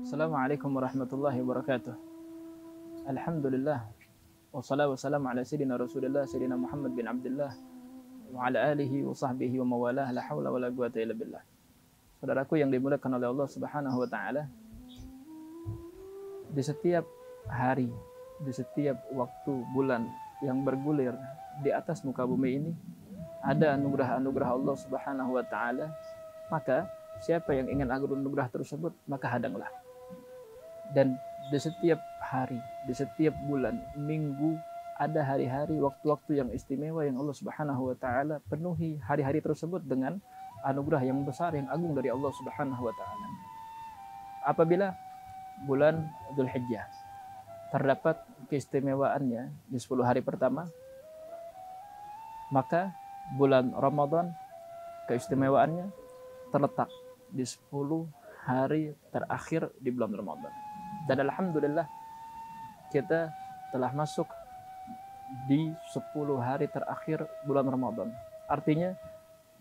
Assalamualaikum warahmatullahi wabarakatuh. Alhamdulillah. Wassalatu wassalamu ala sayyidina Rasulillah sayyidina Muhammad bin Abdullah wa ala alihi wa sahbihi wa mawalah la haula wa la quwata illa billah. Saudaraku yang dimuliakan oleh Allah Subhanahu wa taala, di setiap hari, di setiap waktu, bulan yang bergulir di atas muka bumi ini ada anugerah-anugerah Allah Subhanahu wa taala. Maka siapa yang ingin anugerah tersebut, maka hadanglah. Dan di setiap hari, di setiap bulan, minggu, ada hari-hari, waktu-waktu yang istimewa yang Allah Subhanahu wa taala penuhi hari-hari tersebut dengan anugerah yang besar, yang agung dari Allah Subhanahu wa taala. Apabila bulan Dzulhijjah terdapat keistimewaannya di 10 hari pertama, maka bulan Ramadan keistimewaannya terletak di 10 hari terakhir di bulan Ramadan. Dan alhamdulillah kita telah masuk di 10 hari terakhir bulan Ramadan. Artinya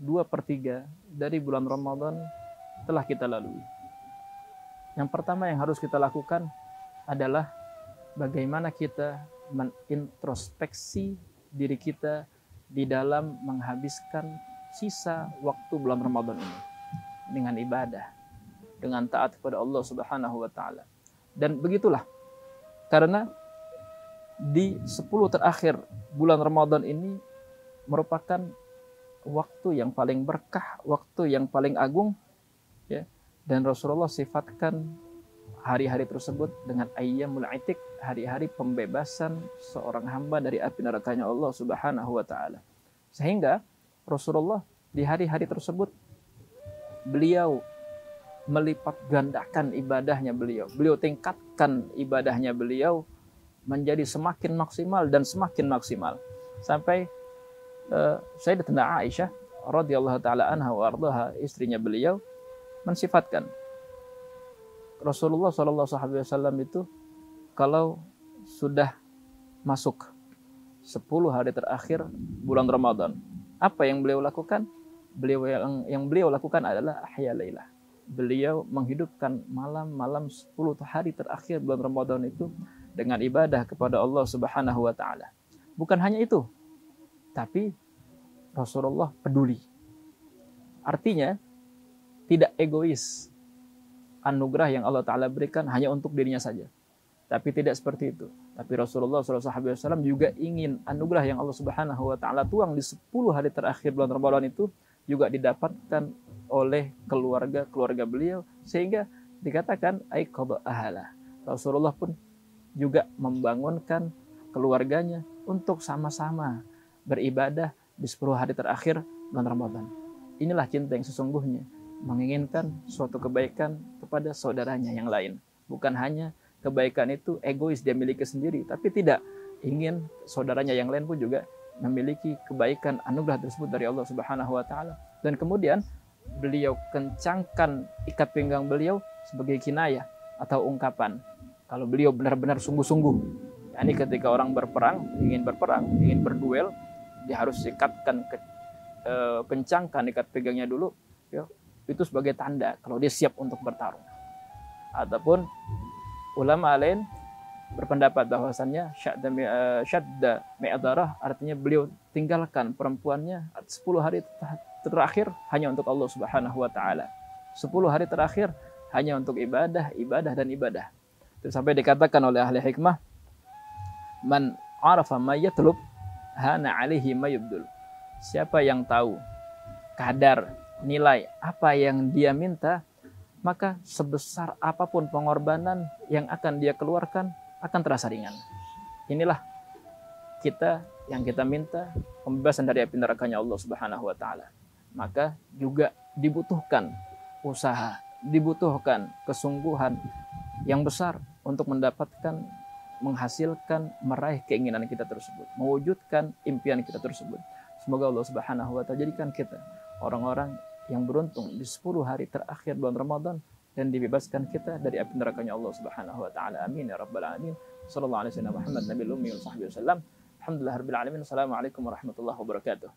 2/3 dari bulan Ramadan telah kita lalui. Yang pertama yang harus kita lakukan adalah bagaimana kita menintrospeksi diri kita di dalam menghabiskan sisa waktu bulan Ramadan ini dengan ibadah, dengan taat kepada Allah Subhanahu wa taala. Dan begitulah, karena di 10 terakhir bulan Ramadan ini merupakan waktu yang paling berkah, waktu yang paling agung, ya. Dan Rasulullah sifatkan hari-hari tersebut dengan ayyamul aitik, hari-hari pembebasan seorang hamba dari api nerakanya Allah Subhanahu wa taala. Sehingga Rasulullah di hari-hari tersebut beliau melipat gandakan ibadahnya beliau. Beliau tingkatkan ibadahnya beliau menjadi semakin maksimal dan semakin maksimal. Sampai Sayyidatina Aisyah radhiyallahu taala anha wa ardhaha, istrinya beliau, mensifatkan Rasulullah sallallahu alaihi wasallam itu kalau sudah masuk 10 hari terakhir bulan Ramadan, apa yang beliau lakukan? Yang beliau lakukan adalah ahya lailah. Beliau menghidupkan malam-malam 10 hari terakhir bulan Ramadan itu dengan ibadah kepada Allah Subhanahu wa taala. Bukan hanya itu, tapi Rasulullah peduli. Artinya tidak egois. Anugerah yang Allah taala berikan hanya untuk dirinya saja. Tapi tidak seperti itu. Tapi Rasulullah SAW juga ingin anugerah yang Allah Subhanahu wa taala tuang di 10 hari terakhir bulan Ramadan itu juga didapatkan oleh keluarga beliau, sehingga dikatakan aiqadha ahala. Rasulullah pun juga membangunkan keluarganya untuk sama-sama beribadah di 10 hari terakhir bulan Ramadan. Inilah cinta yang sesungguhnya, menginginkan suatu kebaikan kepada saudaranya yang lain. Bukan hanya kebaikan itu egois dia miliki sendiri, tapi tidak, ingin saudaranya yang lain pun juga memiliki kebaikan anugerah tersebut dari Allah Subhanahu wa taala. Dan kemudian beliau kencangkan ikat pinggang beliau sebagai kinayah atau ungkapan kalau beliau benar-benar sungguh-sungguh. Yani ketika orang berperang, ingin berduel, dia harus kencangkan ikat pinggangnya dulu, ya. Itu sebagai tanda kalau dia siap untuk bertarung. Ataupun ulama lain berpendapat bahwasannya syadda mi'darah, artinya beliau tinggalkan perempuannya 10 hari terakhir hanya untuk Allah Subhanahu wa taala. 10 hari terakhir hanya untuk ibadah dan ibadah. Itu sampai dikatakan oleh ahli hikmah, man arafa ma yatlub hana alaihi ma yubdul. Siapa yang tahu kadar nilai apa yang dia minta, maka sebesar apapun pengorbanan yang akan dia keluarkan akan terasa ringan. Inilah yang kita minta, pembebasan dari api nerakanya Allah Subhanahu wa taala. Maka juga dibutuhkan usaha, dibutuhkan kesungguhan yang besar untuk mendapatkan, menghasilkan, meraih keinginan kita tersebut, mewujudkan impian kita tersebut. Semoga Allah Subhanahu wa taala jadikan kita orang-orang yang beruntung di 10 hari terakhir bulan Ramadan dan dibebaskan kita dari api nerakanya Allah Subhanahu wa taala. Amin ya rabbal alamin. Sallallahu alaihi wasallam Muhammad nabiyul ummi wa sahbihi wasallam. Alhamdulillahirabbil alamin. Assalamualaikum warahmatullahi wabarakatuh.